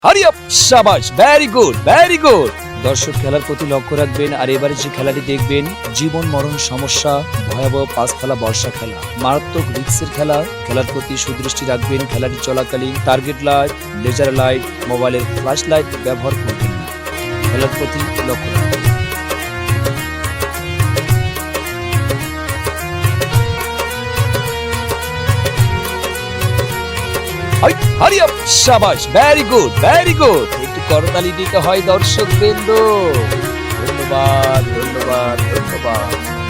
হারি আপ, শাবাশ, very good, very good. দর্শক খেলার প্রতি লক্ষ্য রাখবেন। আর এবারে যে খেলাটি দেখবেন, জীবন মরণ সমস্যা, ভয়াবহ পাঁচতলা বর্ষা খেলা, মারাত্মক রিক্সের খেলা। খেলার প্রতি সুদৃষ্টি রাখবেন। খেলাটি চলাকালীন টার্গেট লাইট, লেজার লাইট, মোবাইলের ফ্ল্যাশ লাইট ব্যবহার করবেন না। খেলার প্রতি লক্ষ্য রাখবেন। হারি আপ, শাবাশ, ভেরি গুড, ভেরি গুড। একটু করতালি দিতে হয় দর্শক বৃন্দ। ধন্যবাদ, ধন্যবাদ, ধন্যবাদ।